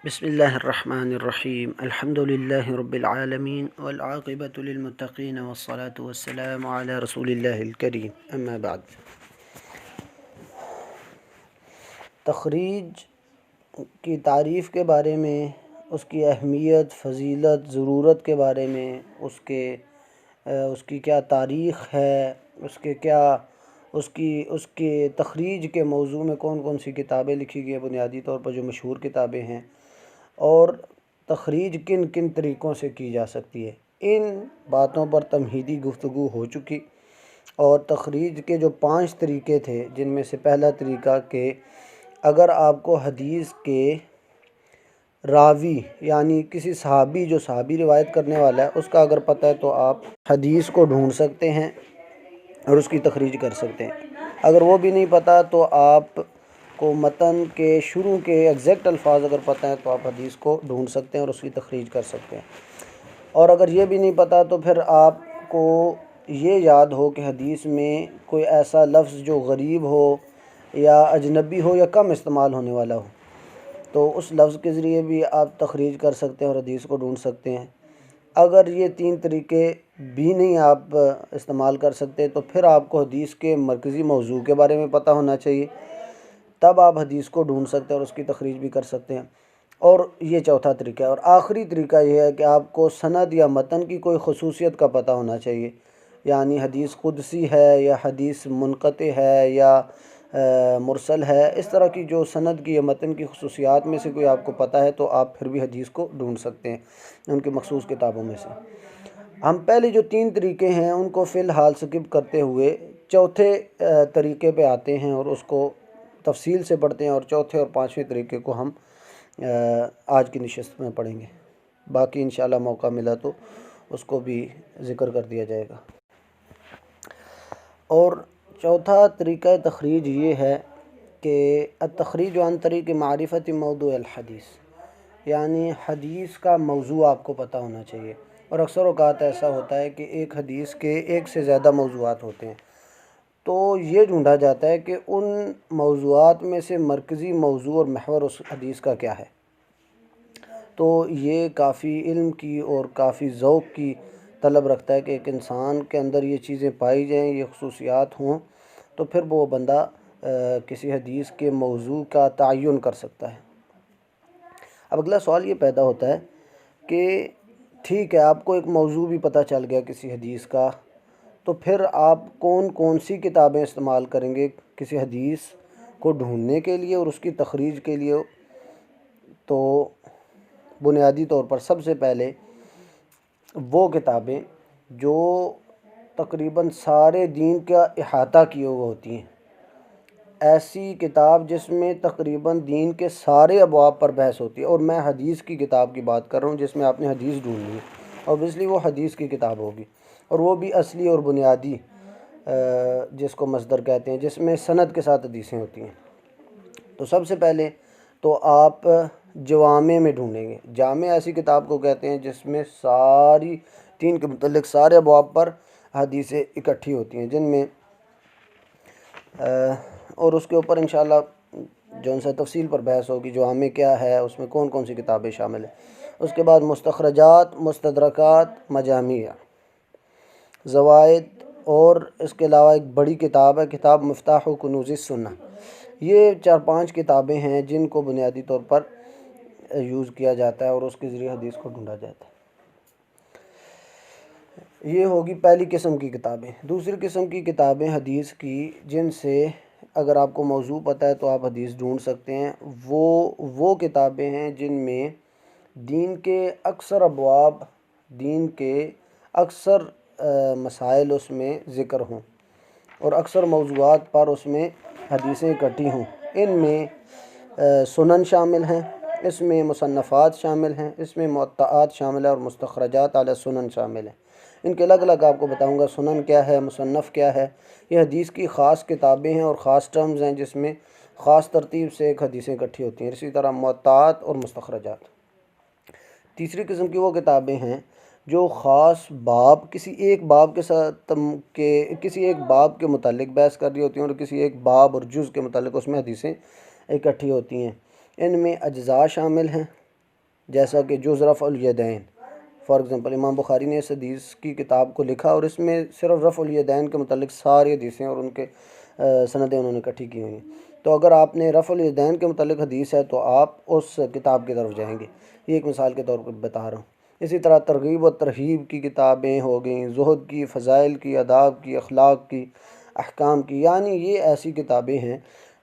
بسم اللہ الرحمن الرحیم الحمد للہ رب العالمین والعاقبۃ للمتقین والصلاة والسلام علی رسول اللہ الکریم اما بعد۔ تخریج کی تعریف کے بارے میں، اس کی اہمیت، فضیلت، ضرورت کے بارے میں، اس کی کیا تاریخ ہے، اس کے تخریج کے موضوع میں کون کون سی کتابیں لکھی گئی ہیں، بنیادی طور پر جو مشہور کتابیں ہیں، اور تخریج کن کن طریقوں سے کی جا سکتی ہے، ان باتوں پر تمہیدی گفتگو ہو چکی۔ اور تخریج کے جو 5 طریقے تھے، جن میں سے پہلا طریقہ کہ اگر آپ کو حدیث کے راوی یعنی کسی صحابی، جو صحابی روایت کرنے والا ہے، اس کا اگر پتہ ہے تو آپ حدیث کو ڈھونڈ سکتے ہیں اور اس کی تخریج کر سکتے ہیں۔ اگر وہ بھی نہیں پتہ تو آپ کو متن کے شروع کے ایگزیکٹ الفاظ اگر پتہ ہیں تو آپ حدیث کو ڈھونڈ سکتے ہیں اور اس کی تخریج کر سکتے ہیں۔ اور اگر یہ بھی نہیں پتہ تو پھر آپ کو یہ یاد ہو کہ حدیث میں کوئی ایسا لفظ جو غریب ہو یا اجنبی ہو یا کم استعمال ہونے والا ہو، تو اس لفظ کے ذریعے بھی آپ تخریج کر سکتے ہیں اور حدیث کو ڈھونڈ سکتے ہیں۔ اگر یہ 3 طریقے بھی نہیں آپ استعمال کر سکتے تو پھر آپ کو حدیث کے مرکزی موضوع کے بارے میں پتہ ہونا چاہیے، تب آپ حدیث کو ڈھونڈ سکتے ہیں اور اس کی تخریج بھی کر سکتے ہیں۔ اور یہ چوتھا طریقہ ہے۔ اور آخری طریقہ یہ ہے کہ آپ کو سند یا متن کی کوئی خصوصیت کا پتہ ہونا چاہیے، یعنی حدیث قدسی ہے یا حدیث منقطع ہے یا مرسل ہے، اس طرح کی جو سند کی یا متن کی خصوصیات میں سے کوئی آپ کو پتہ ہے تو آپ پھر بھی حدیث کو ڈھونڈ سکتے ہیں ان کی مخصوص کتابوں میں سے۔ ہم پہلے جو 3 طریقے ہیں ان کو فی الحال سکپ کرتے ہوئے چوتھے طریقے پہ آتے ہیں اور اس کو تفصیل سے پڑھتے ہیں، اور چوتھے اور 5ویں طریقے کو ہم آج کی نشست میں پڑھیں گے۔ باقی انشاءاللہ موقع ملا تو اس کو بھی ذکر کر دیا جائے گا۔ اور چوتھا طریقہ تخریج یہ ہے کہ التخریج عن طریق معرفت موضوع الحدیث، یعنی حدیث کا موضوع آپ کو پتہ ہونا چاہیے۔ اور اکثر اوقات ایسا ہوتا ہے کہ ایک حدیث کے ایک سے زیادہ موضوعات ہوتے ہیں، تو یہ ڈھونڈا جاتا ہے کہ ان موضوعات میں سے مرکزی موضوع اور محور اس حدیث کا کیا ہے۔ تو یہ کافی علم کی اور کافی ذوق کی طلب رکھتا ہے کہ ایک انسان کے اندر یہ چیزیں پائی جائیں، یہ خصوصیات ہوں، تو پھر وہ بندہ کسی حدیث کے موضوع کا تعین کر سکتا ہے۔ اب اگلا سوال یہ پیدا ہوتا ہے کہ ٹھیک ہے، آپ کو ایک موضوع بھی پتہ چل گیا کسی حدیث کا، تو پھر آپ کون کون سی کتابیں استعمال کریں گے کسی حدیث کو ڈھونڈنے کے لیے اور اس کی تخریج کے لیے؟ تو بنیادی طور پر سب سے پہلے وہ کتابیں جو تقریباً سارے دین کا احاطہ کیے ہوئے ہوتی ہیں، ایسی کتاب جس میں تقریباً دین کے سارے ابواب پر بحث ہوتی ہے۔ اور میں حدیث کی کتاب کی بات کر رہا ہوں جس میں آپ نے حدیث ڈھونڈنی ہے، اوبویسلی وہ حدیث کی کتاب ہوگی، اور وہ بھی اصلی اور بنیادی، جس کو مصدر کہتے ہیں، جس میں سند کے ساتھ حدیثیں ہوتی ہیں۔ تو سب سے پہلے تو آپ جوامع میں ڈھونڈیں گے۔ جامع ایسی کتاب کو کہتے ہیں جس میں ساری دین کے متعلق سارے ابواب پر حدیثیں اکٹھی ہوتی ہیں، جن میں اور اس کے اوپر انشاءاللہ جو ان سے تفصیل پر بحث ہوگی، جوامع کیا ہے، اس میں کون کون سی کتابیں شامل ہیں۔ اس کے بعد مستخرجات، مستدرکات، مجامع، زوائد، اور اس کے علاوہ ایک بڑی کتاب ہے، کتاب مفتاح کنوز السنہ۔ یہ 4-5 کتابیں ہیں جن کو بنیادی طور پر یوز کیا جاتا ہے اور اس کے ذریعے حدیث کو ڈھونڈا جاتا ہے۔ یہ ہوگی پہلی قسم کی کتابیں۔ دوسری قسم کی کتابیں حدیث کی، جن سے اگر آپ کو موضوع پتہ ہے تو آپ حدیث ڈھونڈ سکتے ہیں، وہ کتابیں ہیں جن میں دین کے اکثر ابواب، دین کے اکثر مسائل اس میں ذکر ہوں اور اکثر موضوعات پر اس میں حدیثیں اکٹھی ہوں۔ ان میں سنن شامل ہیں، اس میں مصنفات شامل ہیں، اس میں موطئات شامل ہیں، اور مستخرجات علی سنن شامل ہیں۔ ان کے الگ الگ آپ کو بتاؤں گا، سنن کیا ہے، مصنف کیا ہے۔ یہ حدیث کی خاص کتابیں ہیں اور خاص ٹرمز ہیں جس میں خاص ترتیب سے ایک حدیثیں اکٹھی ہوتی ہیں۔ اسی طرح موطئات اور مستخرجات۔ تیسری قسم کی وہ کتابیں ہیں جو خاص باب، کسی ایک باب کے متعلق بحث کر رہی ہوتی ہیں، اور کسی ایک باب اور جز کے متعلق اس میں حدیثیں اکٹھی ہوتی ہیں۔ ان میں اجزاء شامل ہیں، جیسا کہ جز رفع الیدین، فار ایگزامپل امام بخاری نے اس حدیث کی کتاب کو لکھا اور اس میں صرف رفع الیدین کے متعلق ساری حدیثیں اور ان کے سندیں انہوں نے اکٹھی کی ہوئی ہیں۔ تو اگر آپ نے رفع الیدین کے متعلق حدیث ہے تو آپ اس کتاب کی طرف جائیں گے، یہ ایک مثال کے طور پر بتا رہا ہوں۔ اسی طرح ترغیب و ترہیب کی کتابیں ہو گئیں، زہد کی، فضائل کی، آداب کی، اخلاق کی، احکام کی، یعنی یہ ایسی کتابیں ہیں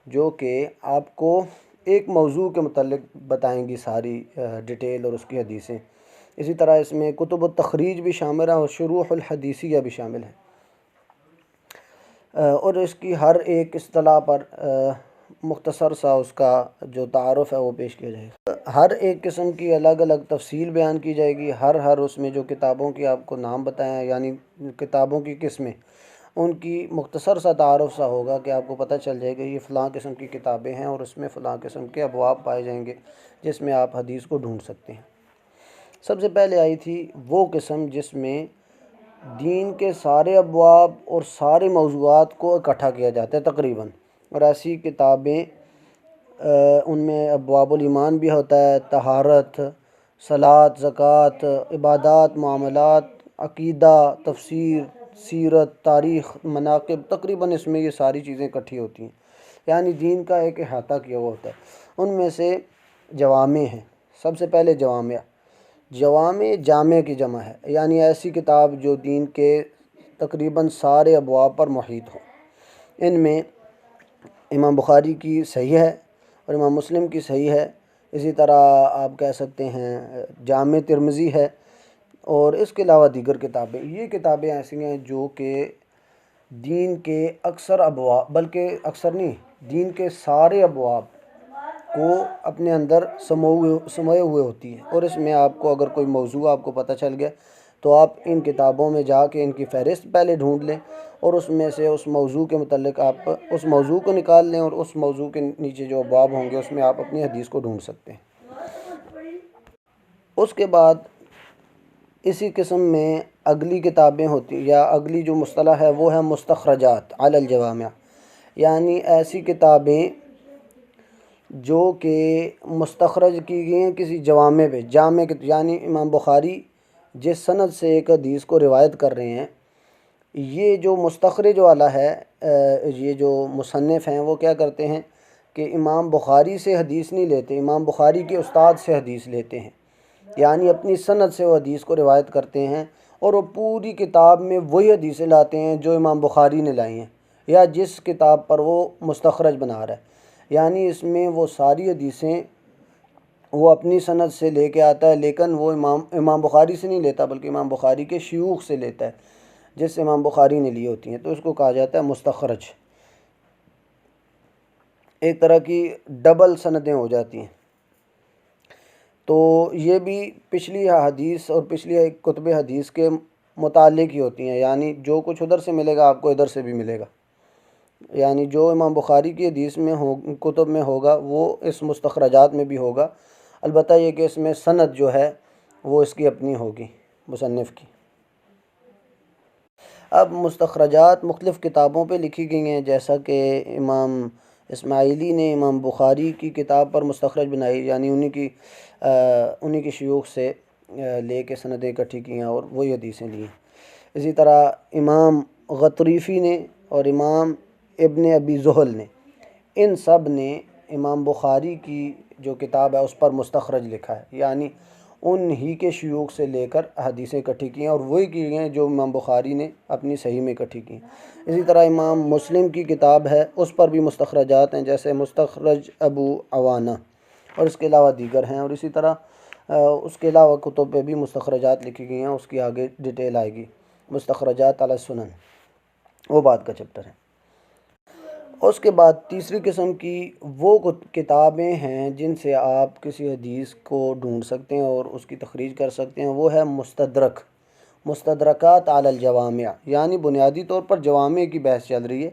جو کہ آپ کو ایک موضوع کے متعلق بتائیں گی ساری ڈیٹیل اور اس کی حدیثیں۔ اسی طرح اس میں کتب التخریج بھی شامل ہیں اور شروح الحدیثیہ بھی شامل ہیں، اور اس کی ہر ایک اصطلاح پر مختصر سا اس کا جو تعارف ہے وہ پیش کیا جائے گا۔ ہر ایک قسم کی الگ الگ تفصیل بیان کی جائے گی، ہر اس میں جو کتابوں کی آپ کو نام بتائیں ہیں، یعنی کتابوں کی قسمیں، ان کی مختصر سا تعارف سا ہوگا کہ آپ کو پتہ چل جائے گا یہ فلاں قسم کی کتابیں ہیں اور اس میں فلاں قسم کے ابواب پائے جائیں گے جس میں آپ حدیث کو ڈھونڈ سکتے ہیں۔ سب سے پہلے آئی تھی وہ قسم جس میں دین کے سارے ابواب اور سارے موضوعات کو اکٹھا کیا جاتا ہے تقریباً، اور ایسی کتابیں ان میں ابواب الایمان بھی ہوتا ہے، طہارت، صلاۃ، زکوٰۃ، عبادات، معاملات، عقیدہ، تفسیر، سیرت، تاریخ، مناقب، تقریباً اس میں یہ ساری چیزیں اکٹھی ہوتی ہیں، یعنی دین کا ایک احاطہ کیا ہوا ہوتا ہے۔ ان میں سے جوامع ہیں، سب سے پہلے جوامع جامع کی جمع ہے، یعنی ایسی کتاب جو دین کے تقریباً سارے ابواب پر محیط ہو۔ ان میں امام بخاری کی صحیح ہے اور امام مسلم کی صحیح ہے، اسی طرح آپ کہہ سکتے ہیں جامع ترمذی ہے، اور اس کے علاوہ دیگر کتابیں۔ یہ کتابیں ایسی ہیں جو کہ دین کے اکثر ابواب، بلکہ اکثر نہیں، دین کے سارے ابواب کو اپنے اندر سموئے ہوئے ہوتی ہے، اور اس میں آپ کو اگر کوئی موضوع آپ کو پتہ چل گیا تو آپ ان کتابوں میں جا کے ان کی فہرست پہلے ڈھونڈ لیں اور اس میں سے اس موضوع کے متعلق آپ اس موضوع کو نکال لیں، اور اس موضوع کے نیچے جو ابواب ہوں گے اس میں آپ اپنی حدیث کو ڈھونڈ سکتے ہیں۔ اس کے بعد اسی قسم میں اگلی کتابیں ہوتی یا اگلی جو مصطلح ہے وہ ہے مستخرجات علی الجوامع، یعنی ایسی کتابیں جو کہ مستخرج کی گئی ہیں کسی جوامع پہ، جامع یعنی امام بخاری جس سند سے ایک حدیث کو روایت کر رہے ہیں، یہ جو مستخرج والا ہے، یہ جو مصنف ہیں وہ کیا کرتے ہیں کہ امام بخاری سے حدیث نہیں لیتے، امام بخاری کے استاد سے حدیث لیتے ہیں، یعنی اپنی سند سے وہ حدیث کو روایت کرتے ہیں اور وہ پوری کتاب میں وہی حدیثیں لاتے ہیں جو امام بخاری نے لائی ہیں یا جس کتاب پر وہ مستخرج بنا رہا ہے، یعنی اس میں وہ ساری حدیثیں وہ اپنی سند سے لے کے آتا ہے، لیکن وہ امام بخاری سے نہیں لیتا بلکہ امام بخاری کے شیوخ سے لیتا ہے جس امام بخاری نے لی ہوتی ہیں، تو اس کو کہا جاتا ہے مستخرج۔ ایک طرح کی ڈبل سندیں ہو جاتی ہیں، تو یہ بھی پچھلی حدیث اور پچھلی کتب حدیث کے متعلق ہی ہوتی ہیں، یعنی جو کچھ ادھر سے ملے گا آپ کو ادھر سے بھی ملے گا، یعنی جو امام بخاری کی حدیث میں کتب میں ہوگا وہ اس مستخرجات میں بھی ہوگا، البتہ یہ کہ اس میں سند جو ہے وہ اس کی اپنی ہوگی مصنف کی۔ اب مستخرجات مختلف کتابوں پہ لکھی گئی ہیں، جیسا کہ امام اسماعیلی نے امام بخاری کی کتاب پر مستخرج بنائی، یعنی انہی کی شیوخ سے لے کے سندیں اکٹھی کی ہیں اور وہی حدیثیں لی ہیں۔ اسی طرح امام غطریفی نے اور امام ابن ابی زحل نے، ان سب نے امام بخاری کی جو کتاب ہے اس پر مستخرج لکھا ہے، یعنی ان ہی کے شیوخ سے لے کر حدیثیں اکٹھی کی ہیں اور وہی کی ہیں جو امام بخاری نے اپنی صحیح میں اکٹھی کی ہیں۔ اسی طرح امام مسلم کی کتاب ہے اس پر بھی مستخرجات ہیں، جیسے مستخرج ابو عوانہ، اور اس کے علاوہ دیگر ہیں، اور اسی طرح اس کے علاوہ کتب پہ بھی مستخرجات لکھی گئی ہیں، اس کی آگے ڈیٹیل آئے گی، مستخرجات علی السنن، وہ بات کا چیپٹر ہے۔ اس کے بعد تیسری قسم کی وہ کتابیں ہیں جن سے آپ کسی حدیث کو ڈھونڈ سکتے ہیں اور اس کی تخریج کر سکتے ہیں، وہ ہے مستدرکات علی الجوامع، یعنی بنیادی طور پر جوامع کی بحث چل رہی ہے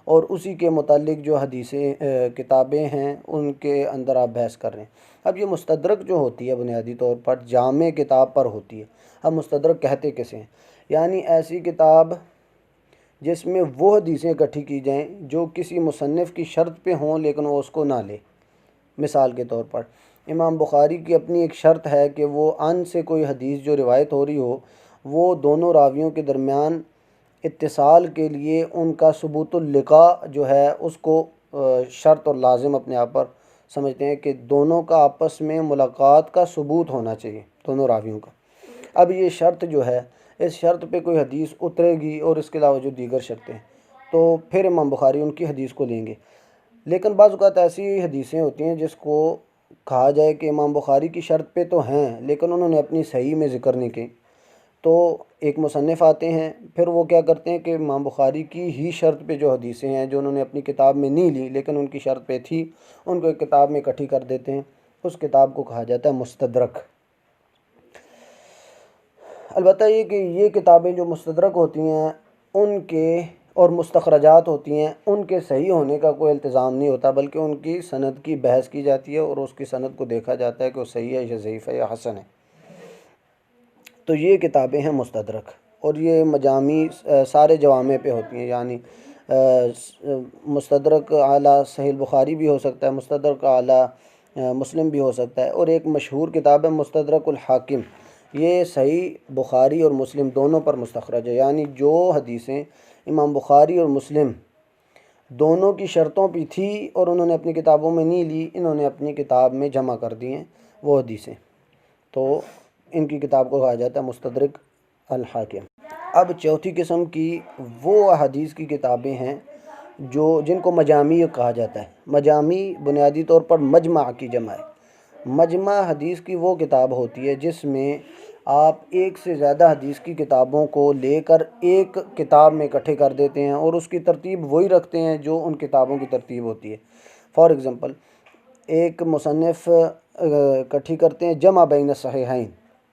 اور اسی کے متعلق جو حدیثیں کتابیں ہیں ان کے اندر آپ بحث کر رہے ہیں۔ اب یہ مستدرک جو ہوتی ہے بنیادی طور پر جامع کتاب پر ہوتی ہے۔ اب مستدرک کہتے کسے ہیں؟ یعنی ایسی کتاب جس میں وہ حدیثیں اکٹھی کی جائیں جو کسی مصنف کی شرط پہ ہوں لیکن وہ اس کو نہ لے۔ مثال کے طور پر امام بخاری کی اپنی ایک شرط ہے کہ وہ ان سے کوئی حدیث جو روایت ہو رہی ہو وہ دونوں راویوں کے درمیان اتصال کے لیے ان کا ثبوت اللقاء جو ہے اس کو شرط اور لازم اپنے آپ پر سمجھتے ہیں کہ دونوں کا آپس میں ملاقات کا ثبوت ہونا چاہیے دونوں راویوں کا۔ اب یہ شرط جو ہے اس شرط پہ کوئی حدیث اترے گی اور اس کے علاوہ جو دیگر شرطیں تو پھر امام بخاری ان کی حدیث کو لیں گے۔ لیکن بعض اوقات ایسی حدیثیں ہوتی ہیں جس کو کہا جائے کہ امام بخاری کی شرط پہ تو ہیں لیکن انہوں نے اپنی صحیح میں ذکر نہیں کی، تو ایک مصنف آتے ہیں پھر وہ کیا کرتے ہیں کہ امام بخاری کی ہی شرط پہ جو حدیثیں ہیں جو انہوں نے اپنی کتاب میں نہیں لی لیکن ان کی شرط پہ تھی ان کو ایک کتاب میں اکٹھی کر دیتے ہیں، اس کتاب کو کہا جاتا ہے مستدرک۔ البتہ یہ کتابیں جو مستدرک ہوتی ہیں ان کے اور مستخرجات ہوتی ہیں ان کے صحیح ہونے کا کوئی التزام نہیں ہوتا، بلکہ ان کی سند کی بحث کی جاتی ہے اور اس کی سند کو دیکھا جاتا ہے کہ وہ صحیح ہے یا ضعیف ہے یا حسن ہے۔ تو یہ کتابیں ہیں مستدرک، اور یہ مجامی سارے جوامع پہ ہوتی ہیں، یعنی مستدرک اعلیٰ صحیح بخاری بھی ہو سکتا ہے، مستدرک اعلیٰ مسلم بھی ہو سکتا ہے، اور ایک مشہور کتاب ہے مستدرک الحاکم، یہ صحیح بخاری اور مسلم دونوں پر مستخرج ہے، یعنی جو حدیثیں امام بخاری اور مسلم دونوں کی شرطوں پہ تھی اور انہوں نے اپنی کتابوں میں نہیں لی، انہوں نے اپنی کتاب میں جمع کر دی ہیں وہ حدیثیں، تو ان کی کتاب کو کہا جاتا ہے مستدرک الحاکم۔ اب چوتھی قسم کی وہ حدیث کی کتابیں ہیں جن کو مجامی کہا جاتا ہے۔ مجامی بنیادی طور پر مجمع کی جمع ہے۔ مجمع حدیث کی وہ کتاب ہوتی ہے جس میں آپ ایک سے زیادہ حدیث کی کتابوں کو لے کر ایک کتاب میں اکٹھے کر دیتے ہیں اور اس کی ترتیب وہی رکھتے ہیں جو ان کتابوں کی ترتیب ہوتی ہے۔ فار ایگزامپل ایک مصنف اکٹھی کرتے ہیں جمع بین الصحیحین،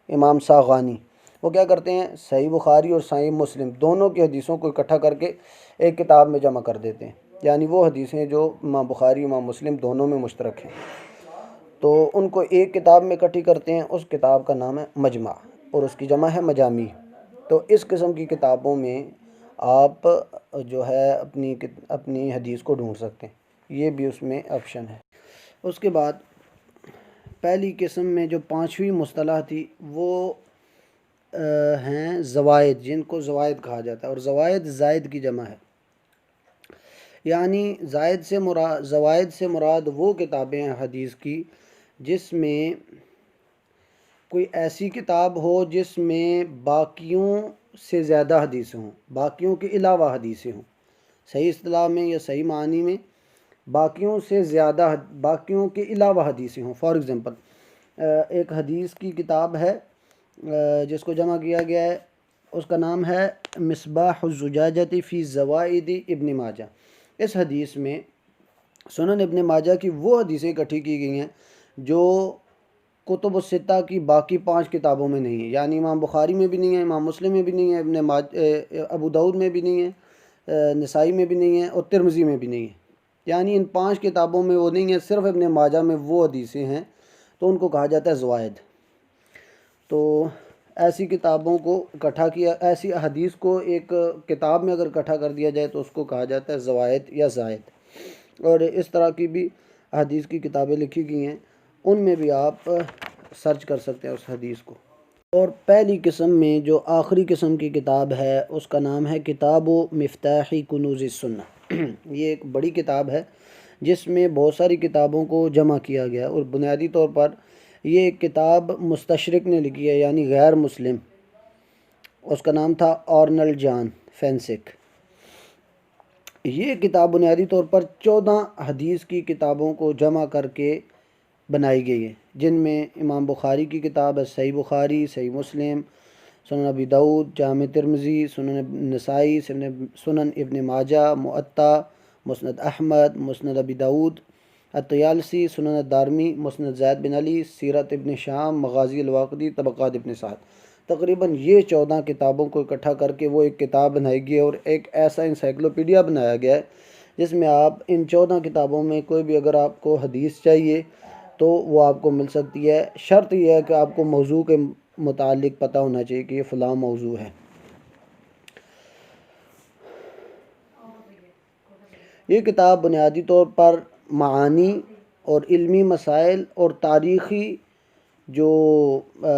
امام ساغانی وہ کیا کرتے ہیں صحیح بخاری اور صحیح مسلم دونوں کی حدیثوں کو اکٹھا کر کے ایک کتاب میں جمع کر دیتے ہیں، یعنی وہ حدیثیں جو امام بخاری امام مسلم دونوں میں مشترک ہیں، تو ان کو ایک کتاب میں اکٹھی کرتے ہیں، اس کتاب کا نام ہے مجمع اور اس کی جمع ہے مجامی۔ تو اس قسم کی کتابوں میں آپ جو ہے اپنی حدیث کو ڈھونڈ سکتے ہیں، یہ بھی اس میں آپشن ہے۔ اس کے بعد پہلی قسم میں جو پانچویں مصطلح تھی وہ ہیں زوائد، جن کو زوائد کہا جاتا ہے، اور زوائد زائد کی جمع ہے، یعنی زوائد سے مراد وہ کتابیں ہیں حدیث کی جس میں کوئی ایسی کتاب ہو جس میں باقیوں سے زیادہ حدیثیں ہوں، باقیوں کے علاوہ حدیثیں ہوں، صحیح اصطلاح میں یا صحیح معنی میں باقیوں سے زیادہ باقیوں کے علاوہ حدیثیں ہوں۔ فار ایگزامپل ایک حدیث کی کتاب ہے جس کو جمع کیا گیا ہے، اس کا نام ہے مصباح الزجاجۃ فی زوائد ابن ماجہ۔ اس حدیث میں سنن ابن ماجہ کی وہ حدیثیں اکٹھی کی گئی ہیں جو کتب الستہ کی باقی 5 کتابوں میں نہیں ہے، یعنی امام بخاری میں بھی نہیں ہے، امام مسلم میں بھی نہیں ہے، ابو داؤد میں بھی نہیں ہے، نسائی میں بھی نہیں ہے اور ترمذی میں بھی نہیں ہے، یعنی ان 5 کتابوں میں وہ نہیں ہے، صرف ابن ماجہ میں وہ حدیثیں ہیں، تو ان کو کہا جاتا ہے زوائد۔ تو ایسی کتابوں کو اکٹھا کیا، ایسی حدیث کو ایک کتاب میں اگر اکٹھا کر دیا جائے تو اس کو کہا جاتا ہے زوائد یا زائد۔ اور اس طرح کی بھی حدیث کی کتابیں لکھی گئی ہیں، ان میں بھی آپ سرچ کر سکتے ہیں اس حدیث کو۔ اور پہلی قسم میں جو آخری قسم کی کتاب ہے اس کا نام ہے کتاب و مفتاح کنوز السنہ۔ یہ ایک بڑی کتاب ہے جس میں بہت ساری کتابوں کو جمع کیا گیا، اور بنیادی طور پر یہ ایک کتاب مستشرق نے لکھی ہے، یعنی غیر مسلم، اس کا نام تھا آرنلڈ جان فینسک۔ یہ کتاب بنیادی طور پر 14 حدیث کی کتابوں کو جمع کر کے بنائی گئی ہے، جن میں امام بخاری کی کتاب ہے صحیح بخاری، صحیح مسلم، سنن ابی داؤد، جامع ترمذی، سنن نسائی، سنن ابن ماجہ، موطا، مسند احمد، مسند ابی داؤد، الطیالسی، سنن دارمی، مسند زید بن علی، سیرت ابن شام، مغازی الواقدی، طبقات ابن سعد۔ تقریباً یہ 14 کتابوں کو اکٹھا کر کے وہ ایک کتاب بنائی گئی ہے، اور ایک ایسا انسائکلوپیڈیا بنایا گیا ہے جس میں آپ ان 14 کتابوں میں کوئی بھی اگر آپ کو حدیث چاہیے تو وہ آپ کو مل سکتی ہے۔ شرط یہ ہے کہ آپ کو موضوع کے متعلق پتہ ہونا چاہیے کہ یہ فلاں موضوع ہے۔ یہ کتاب بنیادی طور پر معانی اور علمی مسائل اور تاریخی جو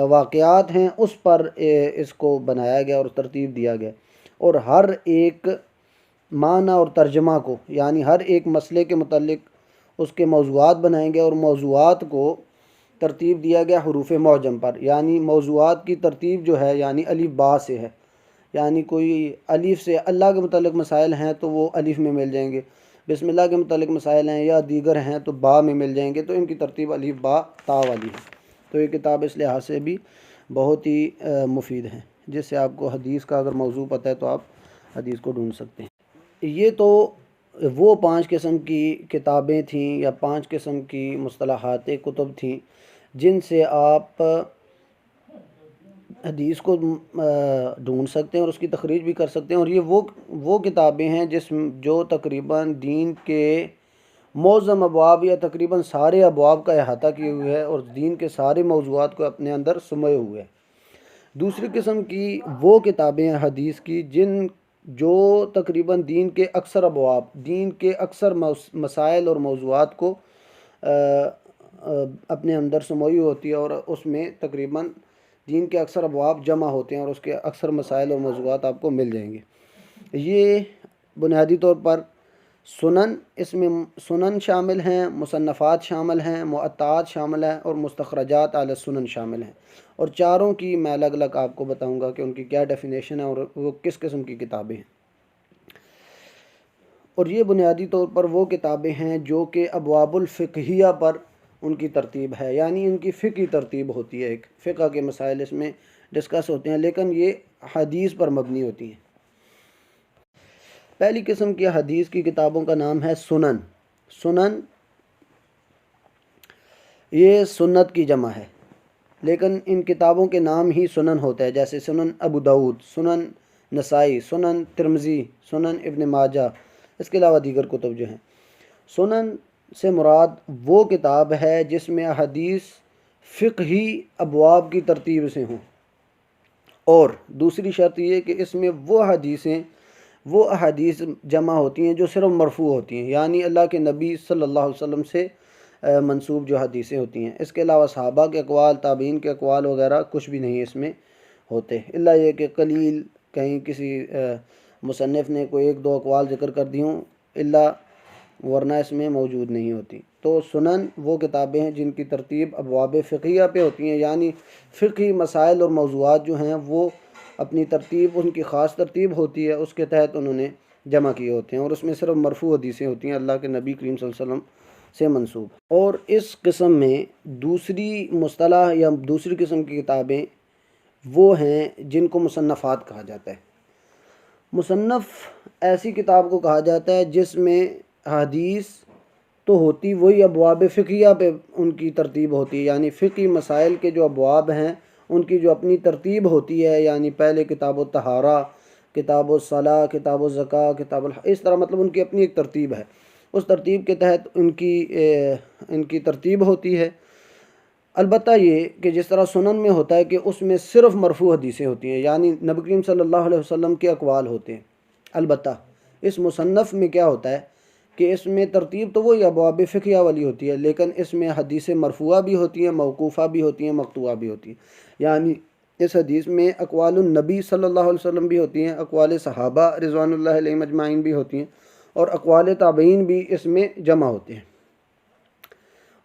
واقعات ہیں اس پر اس کو بنایا گیا اور ترتیب دیا گیا، اور ہر ایک معنی اور ترجمہ کو، یعنی ہر ایک مسئلے کے متعلق اس کے موضوعات بنائیں گے، اور موضوعات کو ترتیب دیا گیا حروف معجم پر، یعنی موضوعات کی ترتیب جو ہے یعنی الف با سے ہے، یعنی کوئی الف سے اللہ کے متعلق مسائل ہیں تو وہ الف میں مل جائیں گے، بسم اللہ کے متعلق مسائل ہیں یا دیگر ہیں تو با میں مل جائیں گے، تو ان کی ترتیب الف با تا والی ہے۔ تو یہ کتاب اس لحاظ سے بھی بہت ہی مفید ہے، جس سے آپ کو حدیث کا اگر موضوع پتہ ہے تو آپ حدیث کو ڈھونڈ سکتے ہیں۔ یہ تو وہ 5 قسم کی کتابیں تھیں یا 5 قسم کی مصطلحات کتب تھیں جن سے آپ حدیث کو ڈھونڈ سکتے ہیں اور اس کی تخریج بھی کر سکتے ہیں، اور یہ وہ کتابیں ہیں جو تقریباً دین کے معظم ابواب یا تقریباً سارے ابواب کا احاطہ کیے ہوئے ہے اور دین کے سارے موضوعات کو اپنے اندر سموئے ہوئے ہیں۔ دوسری قسم کی وہ کتابیں ہیں حدیث کی جو تقریباً دین کے اکثر ابواب، دین کے اکثر مسائل اور موضوعات کو اپنے اندر سموئی ہوتی ہے، اور اس میں تقریباً دین کے اکثر ابواب جمع ہوتے ہیں اور اس کے اکثر مسائل اور موضوعات آپ کو مل جائیں گے۔ یہ بنیادی طور پر سنن، اس میں سنن شامل ہیں، مصنفات شامل ہیں، معطات شامل ہیں اور مستخرجات علی السنن شامل ہیں، اور چاروں کی میں الگ الگ آپ کو بتاؤں گا کہ ان کی کیا ڈیفینیشن ہے اور وہ کس قسم کی کتابیں ہیں۔ اور یہ بنیادی طور پر وہ کتابیں ہیں جو کہ ابواب الفقہیہ پر ان کی ترتیب ہے، یعنی ان کی فقہی ترتیب ہوتی ہے، ایک فقہ کے مسائل اس میں ڈسکس ہوتے ہیں، لیکن یہ حدیث پر مبنی ہوتی ہیں۔ پہلی قسم کی حدیث کی کتابوں کا نام ہے سنن۔ سنن یہ سنت کی جمع ہے، لیکن ان کتابوں کے نام ہی سنن ہوتا ہے، جیسے سنن ابو داؤد، سنن نسائی، سنن ترمذی، سنن ابن ماجہ، اس کے علاوہ دیگر کتب جو ہیں۔ سنن سے مراد وہ کتاب ہے جس میں حدیث فقہی ابواب کی ترتیب سے ہوں، اور دوسری شرط یہ کہ اس میں وہ احادیث جمع ہوتی ہیں جو صرف مرفوع ہوتی ہیں، یعنی اللہ کے نبی صلی اللہ علیہ وسلم سے منسوب جو حدیثیں ہوتی ہیں۔ اس کے علاوہ صحابہ کے اقوال، تابعین کے اقوال وغیرہ کچھ بھی نہیں اس میں ہوتے، الا یہ کہ قلیل کہیں کسی مصنف نے کوئی 1-2 اقوال ذکر کر دی ہوں، الا ورنہ اس میں موجود نہیں ہوتی۔ تو سنن وہ کتابیں ہیں جن کی ترتیب ابواب فقہیہ پہ ہوتی ہیں، یعنی فقہی مسائل اور موضوعات جو ہیں وہ اپنی ترتیب، ان کی خاص ترتیب ہوتی ہے، اس کے تحت انہوں نے جمع کیے ہوتے ہیں، اور اس میں صرف مرفوع حدیثیں ہوتی ہیں اللہ کے نبی کریم صلی اللہ علیہ وسلم سے منسوب۔ اور اس قسم میں دوسری مصطلح یا دوسری قسم کی کتابیں وہ ہیں جن کو مصنفات کہا جاتا ہے۔ مصنف ایسی کتاب کو کہا جاتا ہے جس میں حدیث تو ہوتی وہی ابواب فقہیہ پہ ان کی ترتیب ہوتی ہے، یعنی فقہی مسائل کے جو ابواب ہیں ان کی جو اپنی ترتیب ہوتی ہے، یعنی پہلے کتاب الطہارہ، کتاب الصلاۃ، کتاب الزکوٰۃ، اس طرح مطلب ان کی اپنی ایک ترتیب ہے، اس ترتیب کے تحت ان کی ترتیب ہوتی ہے۔ البتہ یہ کہ جس طرح سنن میں ہوتا ہے کہ اس میں صرف مرفوع حدیثیں ہوتی ہیں، یعنی نبی کریم صلی اللہ علیہ وسلم کے اقوال ہوتے ہیں۔ البتہ اس مصنف میں کیا ہوتا ہے کہ اس میں ترتیب تو وہی ابواب فقہیہ والی ہوتی ہے، لیکن اس میں حدیثیں مرفوعہ بھی ہوتی ہیں، موقوفہ بھی ہوتی ہیں، مقطوعہ بھی ہوتی ہیں، یعنی اس حدیث میں اقوال النبی صلی اللہ علیہ وسلم بھی ہوتی ہیں، اقوال صحابہ رضوان اللہ علیہم اجمعین بھی ہوتی ہیں، اور اقوال تابعین بھی اس میں جمع ہوتے ہیں۔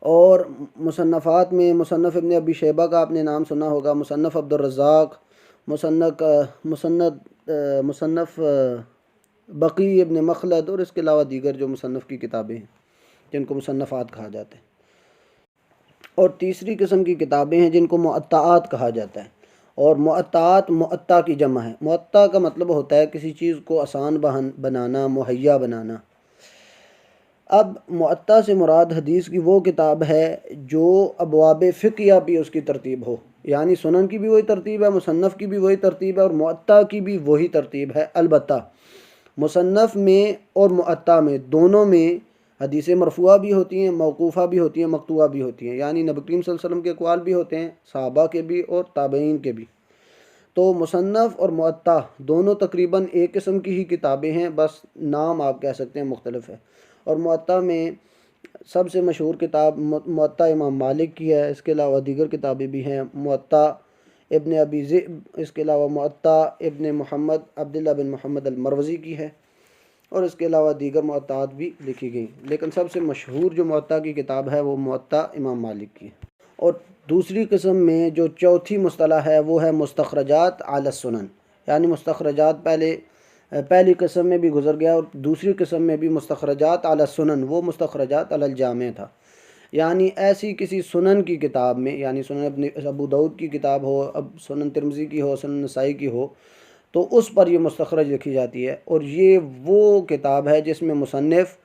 اور مصنفات میں مصنف ابن ابی شیبہ کا آپ نے نام سنا ہوگا، مصنف عبد الرزاق، مصنف بقی ابن مخلد، اور اس کے علاوہ دیگر جو مصنف کی کتابیں ہیں جن کو مصنفات کہا جاتا ہے۔ اور تیسری قسم کی کتابیں ہیں جن کو معطات کہا جاتا ہے، اور معطات معطا کی جمع ہے۔ معطا کا مطلب ہوتا ہے کسی چیز کو آسان بنانا، مہیا بنانا۔ اب معطا سے مراد حدیث کی وہ کتاب ہے جو ابواب فقہیہ بھی اس کی ترتیب ہو، یعنی سنن کی بھی وہی ترتیب ہے، مصنف کی بھی وہی ترتیب ہے، اور معطا کی بھی وہی ترتیب ہے۔ البتہ مصنف میں اور معطا میں دونوں میں حدیثیں مرفوعہ بھی ہوتی ہیں، موقوفہ بھی ہوتی ہیں، مقطوعہ بھی ہوتی ہیں، یعنی نبی کریم صلی اللہ علیہ وسلم کے اقوال بھی ہوتے ہیں، صحابہ کے بھی اور تابعین کے بھی۔ تو مصنف اور معطا دونوں تقریباً ایک قسم کی ہی کتابیں ہیں، بس نام آپ کہہ سکتے ہیں مختلف ہے۔ اور معطا میں سب سے مشہور کتاب موطا امام مالک کی ہے، اس کے علاوہ دیگر کتابیں بھی ہیں، موطا ابن ابی ذئب، اس کے علاوہ موطا ابن محمد عبداللہ بن محمد المروزی کی ہے، اور اس کے علاوہ دیگر موطاات بھی لکھی گئیں، لیکن سب سے مشہور جو موطا کی کتاب ہے وہ موطا امام مالک کی ہے۔ اور دوسری قسم میں جو چوتھی مصطلح ہے وہ ہے مستخرجات علی السنن، یعنی مستخرجات پہلی قسم میں بھی گزر گیا، اور دوسری قسم میں بھی مستخرجات علی السنن، وہ مستخرجات علی الجامع تھا، یعنی ایسی کسی سنن کی کتاب میں، یعنی سنن ابن ابو داؤد کی کتاب ہو، اب سنن ترمذی کی ہو، سنن نسائی کی ہو، تو اس پر یہ مستخرج لکھی جاتی ہے، اور یہ وہ کتاب ہے جس میں مصنف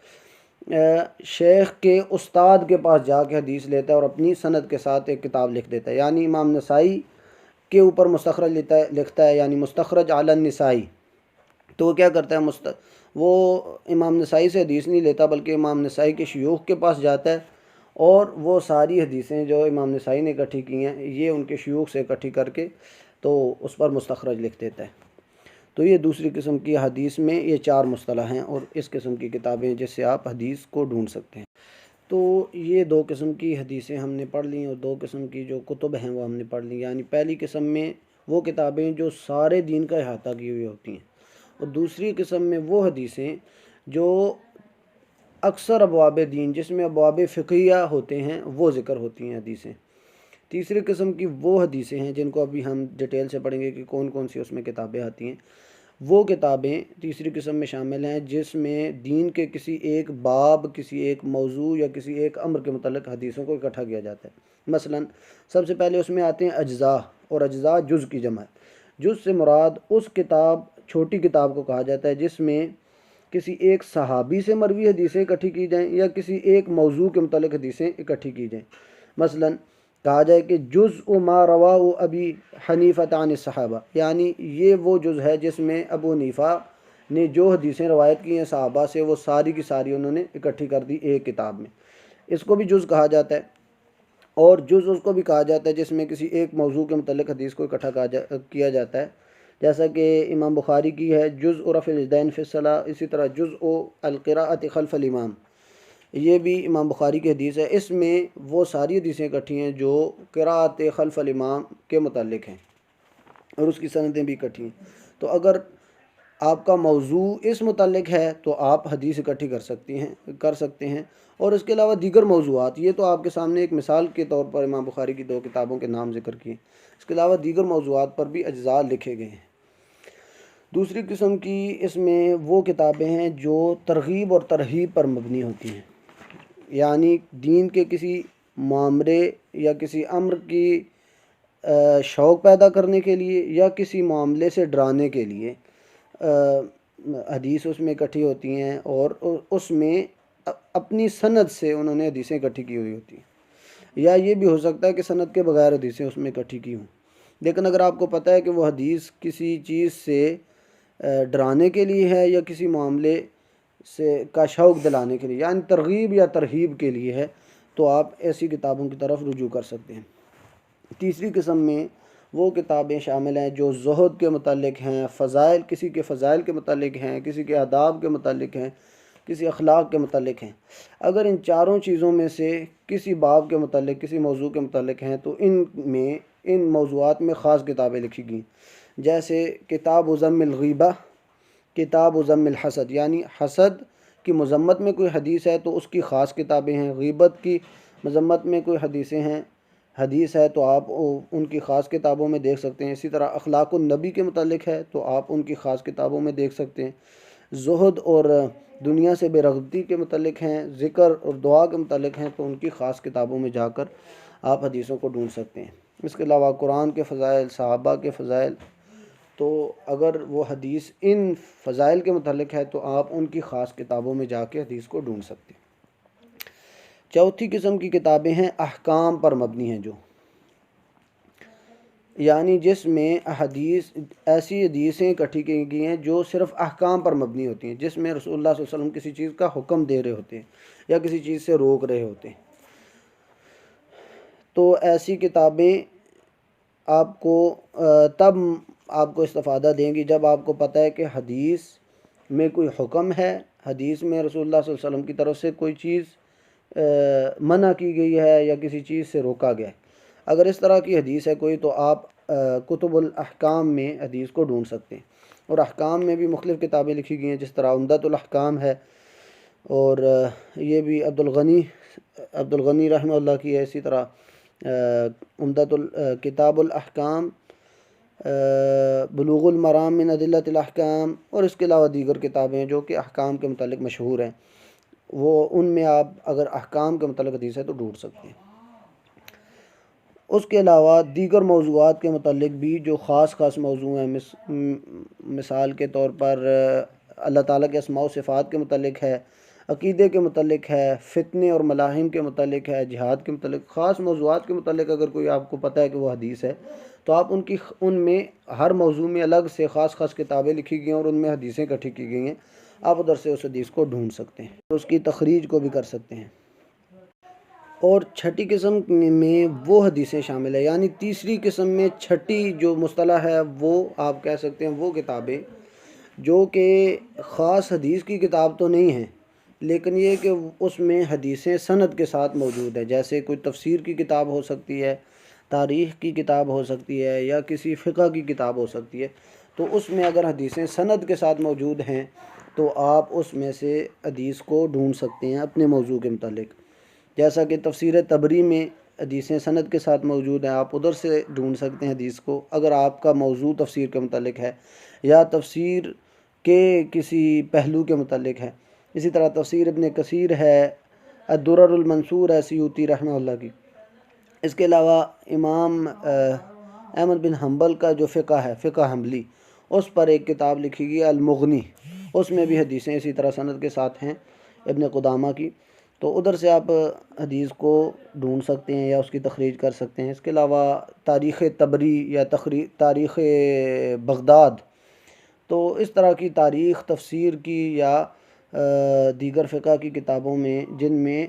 شیخ کے استاد کے پاس جا کے حدیث لیتا ہے اور اپنی سند کے ساتھ ایک کتاب لکھ دیتا ہے، یعنی امام نسائی کے اوپر مستخرج لکھتا ہے، یعنی مستخرج علی النسائی، تو وہ کیا کرتا ہے، وہ امام نسائی سے حدیث نہیں لیتا بلکہ امام نسائی کے شیوخ کے پاس جاتا ہے، اور وہ ساری حدیثیں جو امام نسائی نے اکٹھی کی ہیں یہ ان کے شیوخ سے اکٹھی کر کے تو اس پر مستخرج لکھ دیتا ہے۔ تو یہ دوسری قسم کی حدیث میں یہ 4 مصطلح ہیں، اور اس قسم کی کتابیں جس سے آپ حدیث کو ڈھونڈ سکتے ہیں۔ تو یہ 2 قسم کی حدیثیں ہم نے پڑھ لیں، اور 2 قسم کی جو کتب ہیں وہ ہم نے پڑھ لیں، یعنی پہلی قسم میں وہ کتابیں جو سارے دین کا احاطہ کی ہوئی ہوتی ہیں، اور دوسری قسم میں وہ حدیثیں جو اکثر ابواب دین جس میں ابواب فقہیہ ہوتے ہیں وہ ذکر ہوتی ہیں حدیثیں۔ تیسری قسم کی وہ حدیثیں ہیں جن کو ابھی ہم ڈیٹیل سے پڑھیں گے کہ کون کون سی اس میں کتابیں آتی ہیں، وہ کتابیں تیسری قسم میں شامل ہیں جس میں دین کے کسی ایک باب، کسی ایک موضوع یا کسی ایک امر کے متعلق حدیثوں کو اکٹھا کیا جاتا ہے۔ مثلا سب سے پہلے اس میں آتے ہیں اجزاء، اور اجزاء جز کی جمع ہے۔ جز سے مراد اس کتاب، چھوٹی کتاب کو کہا جاتا ہے جس میں کسی ایک صحابی سے مروی حدیثیں اکٹھی کی جائیں یا کسی ایک موضوع کے متعلق حدیثیں اکٹھی کی جائیں۔ مثلا کہا جائے کہ جزء ما رواہ ابی حنیفہ عن الصحابہ، یعنی یہ وہ جز ہے جس میں ابو حنیفہ نے جو حدیثیں روایت کی ہیں صحابہ سے وہ ساری کی ساری انہوں نے اکٹھی کر دی ایک کتاب میں، اس کو بھی جز کہا جاتا ہے۔ اور جز اس کو بھی کہا جاتا ہے جس میں کسی ایک موضوع کے متعلق حدیث کو اکٹھا کیا جاتا ہے، جیسا کہ امام بخاری کی ہے جزء رفع الیدین فی الصلاۃ، اسی طرح جزء القراءۃ خلف الامام، یہ بھی امام بخاری کی حدیث ہے۔ اس میں وہ ساری حدیثیں اکٹھی ہیں جو قراءت خلف الامام کے متعلق ہیں، اور اس کی سندیں بھی اکٹھی ہیں۔ تو اگر آپ کا موضوع اس متعلق ہے تو آپ حدیث اکٹھی کر سکتے ہیں، اور اس کے علاوہ دیگر موضوعات، یہ تو آپ کے سامنے ایک مثال کے طور پر امام بخاری کی 2 کتابوں کے نام ذکر کیے، اس کے علاوہ دیگر موضوعات پر بھی اجزاء لکھے گئے ہیں۔ دوسری قسم کی اس میں وہ کتابیں ہیں جو ترغیب اور ترہیب پر مبنی ہوتی ہیں، یعنی دین کے کسی معامرے یا کسی امر کی شوق پیدا کرنے کے لیے یا کسی معاملے سے ڈرانے کے لیے حدیث اس میں اکٹھی ہوتی ہیں، اور اس میں اپنی سند سے انہوں نے حدیثیں اکٹھی کی ہوئی ہوتی ہیں، یا یہ بھی ہو سکتا ہے کہ سند کے بغیر حدیثیں اس میں اکٹھی کی ہوں۔ لیکن اگر آپ کو پتہ ہے کہ وہ حدیث کسی چیز سے ڈرانے کے لیے ہے یا کسی معاملے کا شوق دلانے کے لیے، یعنی ترغیب یا ترہیب کے لیے ہے، تو آپ ایسی کتابوں کی طرف رجوع کر سکتے ہیں۔ تیسری قسم میں وہ کتابیں شامل ہیں جو زہد کے متعلق ہیں، فضائل، کسی کے فضائل کے متعلق ہیں، کسی کے آداب کے متعلق ہیں، کسی اخلاق کے متعلق ہیں۔ اگر ان 4 چیزوں میں سے کسی باب کے متعلق، کسی موضوع کے متعلق ہیں تو ان موضوعات میں خاص کتابیں لکھی گئیں، جیسے کتاب ذم الغیبہ، کتاب ذم الحسد، یعنی حسد کی مذمت میں کوئی حدیث ہے تو اس کی خاص کتابیں ہیں، غیبت کی مذمت میں کوئی حدیث ہے تو آپ ان کی خاص کتابوں میں دیکھ سکتے ہیں۔ اسی طرح اخلاق النبی کے متعلق ہے تو آپ ان کی خاص کتابوں میں دیکھ سکتے ہیں۔ زہد اور دنیا سے بے رغبتی کے متعلق ہیں، ذکر اور دعا کے متعلق ہیں تو ان کی خاص کتابوں میں جا کر آپ حدیثوں کو ڈھونڈ سکتے ہیں۔ اس کے علاوہ قرآن کے فضائل، صحابہ کے فضائل، تو اگر وہ حدیث ان فضائل کے متعلق ہے تو آپ ان کی خاص کتابوں میں جا کے حدیث کو ڈھونڈ سکتے ہیں۔ چوتھی قسم کی کتابیں ہیں احکام پر مبنی ہیں، جو یعنی جس میں ایسی حدیثیں اکٹھی کی گئی ہیں جو صرف احکام پر مبنی ہوتی ہیں، جس میں رسول اللہ صلی اللہ علیہ وسلم کسی چیز کا حکم دے رہے ہوتے ہیں یا کسی چیز سے روک رہے ہوتے ہیں۔ تو ایسی کتابیں تب آپ کو استفادہ دیں گی جب آپ کو پتہ ہے کہ حدیث میں کوئی حکم ہے، حدیث میں رسول اللہ صلی اللہ علیہ وسلم کی طرف سے کوئی چیز منع کی گئی ہے یا کسی چیز سے روکا گیا ہے۔ اگر اس طرح کی حدیث ہے کوئی تو آپ کتب الاحکام میں حدیث کو ڈھونڈ سکتے ہیں، اور احکام میں بھی مختلف کتابیں لکھی گئی ہیں، جس طرح عمدۃ الاحکام ہے، اور یہ بھی عبد الغنی رحمہ اللہ کی ہے، اسی طرح کتاب الاحکام، بلوغ المرام من ادلۃ الاحکام، اور اس کے علاوہ دیگر کتابیں ہیں جو کہ احکام کے متعلق مشہور ہیں، وہ ان میں آپ اگر احکام کے متعلق حدیث ہے تو ڈھونڈ سکتے ہیں۔ اس کے علاوہ دیگر موضوعات کے متعلق بھی جو خاص موضوع ہیں، مثال کے طور پر اللہ تعالیٰ کے اسماء و صفات کے متعلق ہے، عقیدے کے متعلق ہے، فتنے اور ملاحم کے متعلق ہے، جہاد کے متعلق، خاص موضوعات کے متعلق اگر کوئی آپ کو پتہ ہے کہ وہ حدیث ہے تو آپ ان میں ہر موضوع میں الگ سے خاص کتابیں لکھی گئی ہیں اور ان میں حدیثیں اکٹھی کی گئی ہیں، آپ ادھر سے اس حدیث کو ڈھونڈ سکتے ہیں، اس کی تخریج کو بھی کر سکتے ہیں۔ اور چھٹی قسم میں وہ حدیثیں شامل ہے، یعنی تیسری قسم میں چھٹی جو مصطلح ہے وہ آپ کہہ سکتے ہیں وہ کتابیں جو کہ خاص حدیث کی کتاب تو نہیں ہیں، لیکن یہ کہ اس میں حدیثیں سند کے ساتھ موجود ہے، جیسے کوئی تفسیر کی کتاب ہو سکتی ہے، تاریخ کی کتاب ہو سکتی ہے، یا کسی فقہ کی کتاب ہو سکتی ہے، تو اس میں اگر حدیثیں سند کے ساتھ موجود ہیں تو آپ اس میں سے حدیث کو ڈھونڈ سکتے ہیں اپنے موضوع کے متعلق، جیسا کہ تفسیر تبری میں حدیثیں سند کے ساتھ موجود ہیں، آپ ادھر سے ڈھونڈ سکتے ہیں حدیث کو اگر آپ کا موضوع تفسیر کے متعلق ہے یا تفسیر کے کسی پہلو کے متعلق ہے۔ اسی طرح تفسیر ابن کثیر ہے، الدرر المنصور ہے سیوطی رحمہ اللہ کی۔ اس کے علاوہ امام احمد بن حنبل کا جو فقہ ہے، فقہ حنبلی، اس پر ایک کتاب لکھی گئی المغنی، اس میں بھی حدیثیں اسی طرح سند کے ساتھ ہیں ابن قدامہ کی، تو ادھر سے آپ حدیث کو ڈھونڈ سکتے ہیں یا اس کی تخریج کر سکتے ہیں۔ اس کے علاوہ تاریخ تبری یا تاریخ بغداد، تو اس طرح کی تاریخ تفسیر کی یا دیگر فقہ کی کتابوں میں جن میں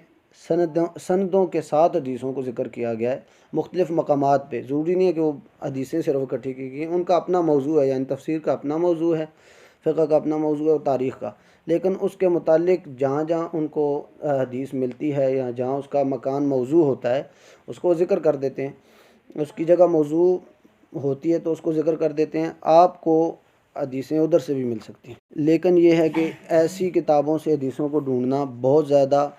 سندوں کے ساتھ حدیثوں کو ذکر کیا گیا ہے مختلف مقامات پہ، ضروری نہیں ہے کہ وہ حدیثیں صرف اکٹھی کی گئی ہیں، ان کا اپنا موضوع ہے، یعنی تفسیر کا اپنا موضوع ہے، فقہ کا اپنا موضوع ہے اور تاریخ کا، لیکن اس کے متعلق جہاں جہاں ان کو حدیث ملتی ہے یا جہاں اس کا مکان موضوع ہوتا ہے اس کو ذکر کر دیتے ہیں، اس کی جگہ موضوع ہوتی ہے تو اس کو ذکر کر دیتے ہیں، آپ کو حدیثیں ادھر سے بھی مل سکتی ہیں۔ لیکن یہ ہے کہ ایسی کتابوں سے حدیثوں کو ڈھونڈنا بہت زیادہ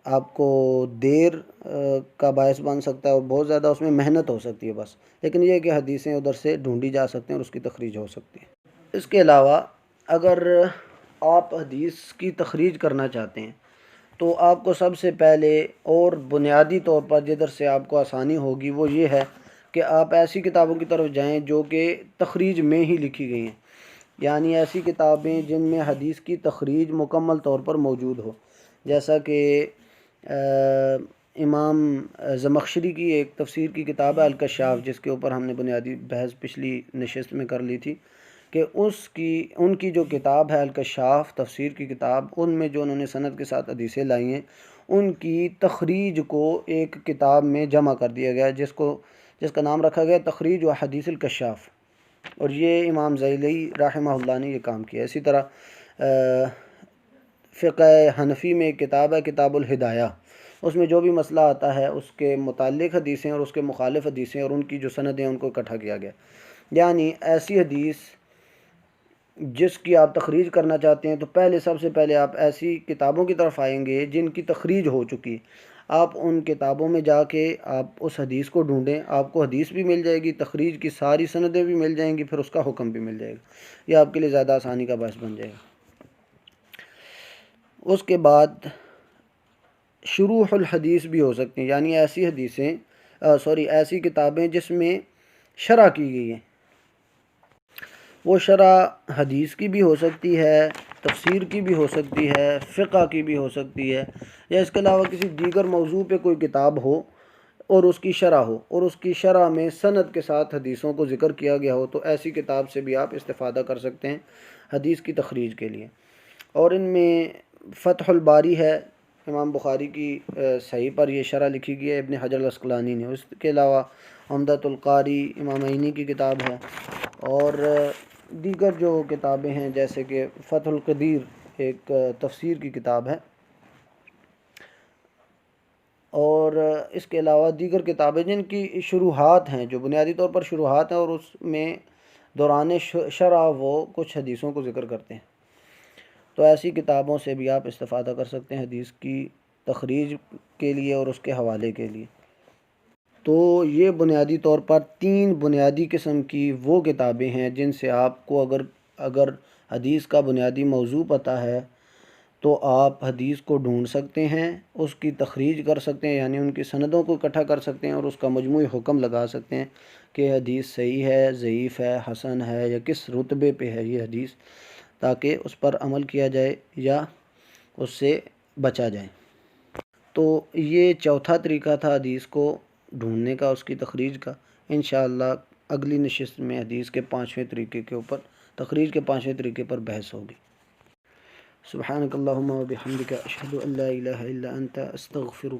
آپ کو دیر کا باعث بن سکتا ہے اور بہت زیادہ اس میں محنت ہو سکتی ہے بس، لیکن یہ ہے کہ حدیثیں ادھر سے ڈھونڈی جا سکتے ہیں اور اس کی تخریج ہو سکتی ہے۔ اس کے علاوہ اگر آپ حدیث کی تخریج کرنا چاہتے ہیں تو آپ کو سب سے پہلے اور بنیادی طور پر جدھر سے آپ کو آسانی ہوگی وہ یہ ہے کہ آپ ایسی کتابوں کی طرف جائیں جو کہ تخریج میں ہی لکھی گئی ہیں، یعنی ایسی کتابیں جن میں حدیث کی تخریج مکمل طور پر موجود ہو، جیسا کہ امام زمخشری کی ایک تفسیر کی کتاب ہے الکشاف، جس کے اوپر ہم نے بنیادی بحث پچھلی نشست میں کر لی تھی کہ ان کی جو کتاب ہے الکشاف تفسیر کی کتاب، ان میں جو انہوں نے سند کے ساتھ حدیثیں لائی ہیں ان کی تخریج کو ایک کتاب میں جمع کر دیا گیا جس کا نام رکھا گیا تخریج و حدیث الکشاف، اور یہ امام زیلی رحمہ اللہ نے یہ کام کیا۔ اسی طرح فقہ حنفی میں ایک کتاب ہے کتاب الہدایہ، اس میں جو بھی مسئلہ آتا ہے اس کے متعلق حدیثیں اور اس کے مخالف حدیثیں اور ان کی جو سندیں ان کو اکٹھا کیا گیا، یعنی ایسی حدیث جس کی آپ تخریج کرنا چاہتے ہیں تو سب سے پہلے آپ ایسی کتابوں کی طرف آئیں گے جن کی تخریج ہو چکی، آپ ان کتابوں میں جا کے آپ اس حدیث کو ڈھونڈیں، آپ کو حدیث بھی مل جائے گی، تخریج کی ساری سندیں بھی مل جائیں گی، پھر اس کا حکم بھی مل جائے گا، یہ آپ کے لیے زیادہ آسانی کا باعث بن جائے گا۔ اس کے بعد شروح الحدیث بھی ہو سکتی ہیں، یعنی ایسی کتابیں جس میں شرح کی گئی ہیں، وہ شرح حدیث کی بھی ہو سکتی ہے، تفسیر کی بھی ہو سکتی ہے، فقہ کی بھی ہو سکتی ہے، یا اس کے علاوہ کسی دیگر موضوع پہ کوئی کتاب ہو اور اس کی شرح ہو اور اس کی شرح میں سند کے ساتھ حدیثوں کو ذکر کیا گیا ہو، تو ایسی کتاب سے بھی آپ استفادہ کر سکتے ہیں حدیث کی تخریج کے لیے۔ اور ان میں فتح الباری ہے، امام بخاری کی صحیح پر یہ شرح لکھی گئی ہے ابن حجر العسقلانی نے۔ اس کے علاوہ عمدۃ القاری امام عینی کی کتاب ہے، اور دیگر جو کتابیں ہیں جیسے کہ فتح القدیر ایک تفسیر کی کتاب ہے، اور اس کے علاوہ دیگر کتابیں جن کی شروحات ہیں، جو بنیادی طور پر شروحات ہیں، اور اس میں دوران شرح وہ کچھ حدیثوں کو ذکر کرتے ہیں، تو ایسی کتابوں سے بھی آپ استفادہ کر سکتے ہیں حدیث کی تخریج کے لیے اور اس کے حوالے کے لیے۔ تو یہ بنیادی طور پر 3 بنیادی قسم کی وہ کتابیں ہیں جن سے آپ کو اگر حدیث کا بنیادی موضوع پتہ ہے تو آپ حدیث کو ڈھونڈ سکتے ہیں، اس کی تخریج کر سکتے ہیں، یعنی ان کی سندوں کو اکٹھا کر سکتے ہیں اور اس کا مجموعی حکم لگا سکتے ہیں کہ حدیث صحیح ہے، ضعیف ہے، حسن ہے، یا کس رتبے پہ ہے یہ حدیث، تاکہ اس پر عمل کیا جائے یا اس سے بچا جائے۔ تو یہ چوتھا طریقہ تھا حدیث کو ڈھونڈنے کا، اس کی تخریج کا۔ انشاءاللہ اگلی نشست میں حدیث کے 5ویں طریقے کے اوپر، تخریج کے 5ویں طریقے پر بحث ہوگی۔ سبحانک اللہم و بحمدک، اشہد ان لا الہ الا انت، استغفرک۔